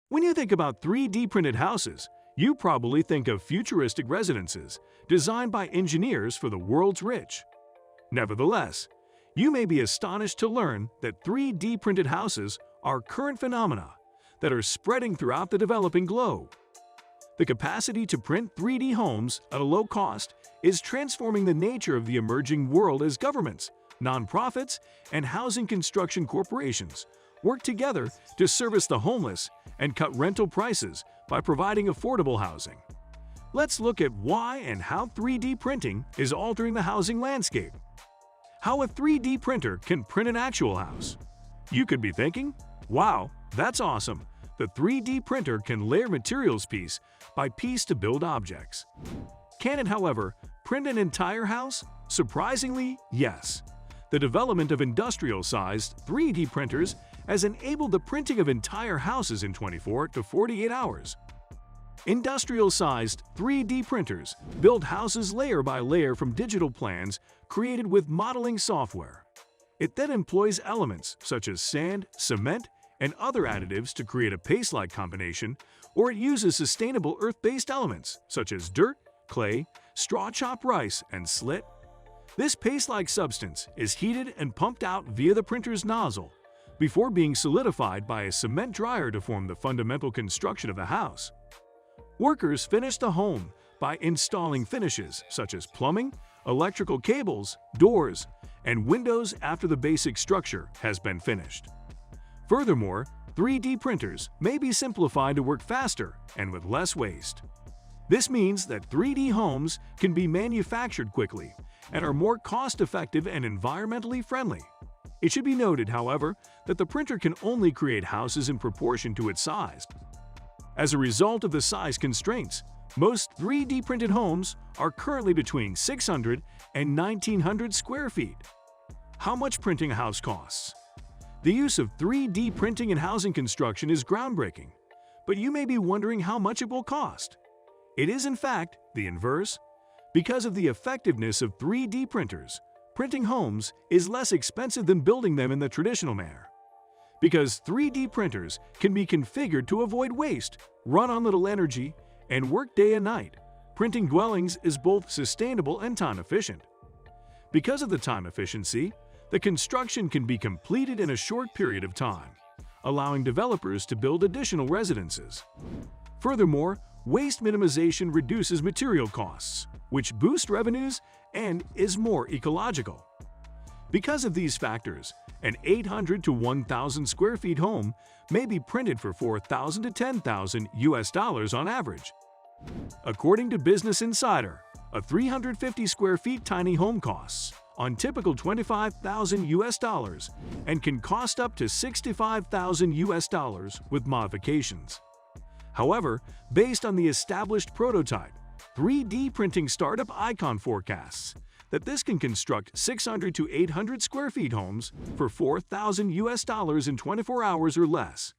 When you think about 3D printed houses, you probably think of futuristic residences designed by engineers for the world's rich. Nevertheless, you may be astonished to learn that 3D printed houses are current phenomena that are spreading throughout the developing globe. The capacity to print 3D homes at a low cost is transforming the nature of the emerging world as governments, nonprofits, and housing construction corporations work together to service the homeless and cut rental prices by providing affordable housing. Let's look at why and how 3D printing is altering the housing landscape. How a 3D printer can print an actual house. You could be thinking, wow, that's awesome. The 3D printer can layer materials piece by piece to build objects. Can it, however, print an entire house? Surprisingly, yes. The development of industrial-sized 3D printers has enabled the printing of entire houses in 24 to 48 hours. Industrial-sized 3D printers build houses layer by layer from digital plans created with modeling software. It then employs elements such as sand, cement, and other additives to create a paste-like combination, or it uses sustainable earth-based elements such as dirt, clay, straw-chopped rice, and slit. This paste-like substance is heated and pumped out via the printer's nozzle before being solidified by a cement dryer to form the fundamental construction of the house. Workers finish the home by installing finishes such as plumbing, electrical cables, doors, and windows after the basic structure has been finished. Furthermore, 3D printers may be simplified to work faster and with less waste. This means that 3D homes can be manufactured quickly and are more cost-effective and environmentally friendly. It should be noted, however, that the printer can only create houses in proportion to its size. As a result of the size constraints, most 3D printed homes are currently between 600 and 1900 square feet. How much printing a house costs? The use of 3D printing in housing construction is groundbreaking, but you may be wondering how much it will cost. It is, in fact, the inverse. Because of the effectiveness of 3D printers, printing homes is less expensive than building them in the traditional manner. Because 3D printers can be configured to avoid waste, run on little energy, and work day and night, printing dwellings is both sustainable and time-efficient. Because of the time efficiency, the construction can be completed in a short period of time, allowing developers to build additional residences. Furthermore, waste minimization reduces material costs, which boost revenues and is more ecological. Because of these factors, an 800 to 1,000 square feet home may be printed for $4,000 to $10,000 on average. According to Business Insider, a 350 square feet tiny home costs on typical $25,000 and can cost up to $65,000 with modifications. However, based on the established prototype, 3D printing startup Icon forecasts that this can construct 600 to 800 square feet homes for $4,000 in 24 hours or less.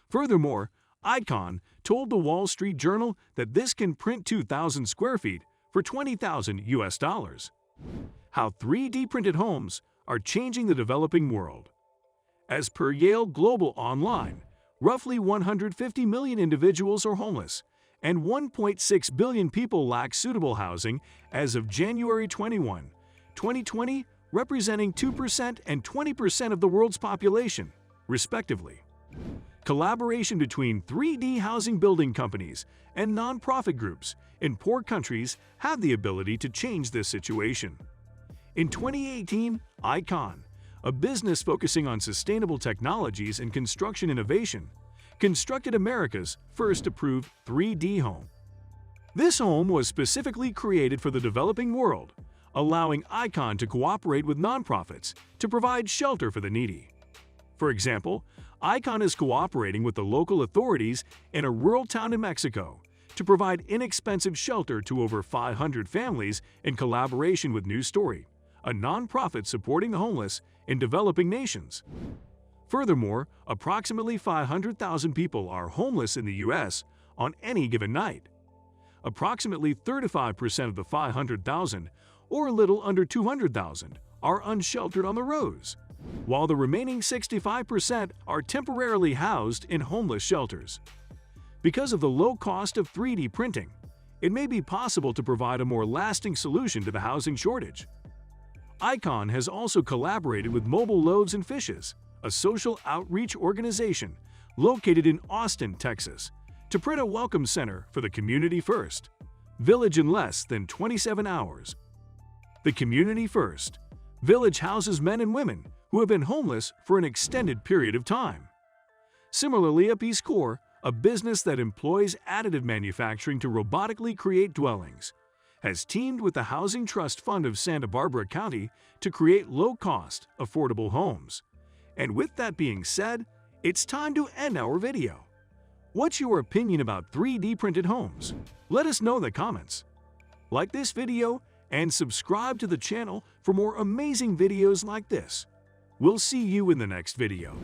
Furthermore, Icon told the Wall Street Journal that this can print 2,000 square feet for $20,000. How 3D printed homes are changing the developing world. As per Yale Global Online, roughly 150 million individuals are homeless, and 1.6 billion people lack suitable housing as of January 21, 2020, representing 2% and 20% of the world's population, respectively. Collaboration between 3D housing building companies and nonprofit groups in poor countries have the ability to change this situation. In 2018, Icon, a business focusing on sustainable technologies and construction innovation, constructed America's first approved 3D home. This home was specifically created for the developing world, allowing Icon to cooperate with nonprofits to provide shelter for the needy. For example, Icon is cooperating with the local authorities in a rural town in Mexico to provide inexpensive shelter to over 500 families in collaboration with News Story, a nonprofit supporting the homeless in developing nations. Furthermore, approximately 500,000 people are homeless in the U.S. on any given night. Approximately 35% of the 500,000, or a little under 200,000, are unsheltered on the roads. while the remaining 65% are temporarily housed in homeless shelters. Because of the low cost of 3D printing, it may be possible to provide a more lasting solution to the housing shortage. Icon has also collaborated with Mobile Loaves and Fishes, a social outreach organization located in Austin, Texas, to print a welcome center for the Community First Village in less than 27 hours. The Community First Village houses men and women who have been homeless for an extended period of time. Similarly, a Peace Corps, a business that employs additive manufacturing to robotically create dwellings, has teamed with the Housing Trust Fund of Santa Barbara County to create low-cost, affordable homes. And with that being said, it's time to end our video. What's your opinion about 3D printed homes? Let us know in the comments. Like this video and subscribe to the channel for more amazing videos like this. We'll see you in the next video.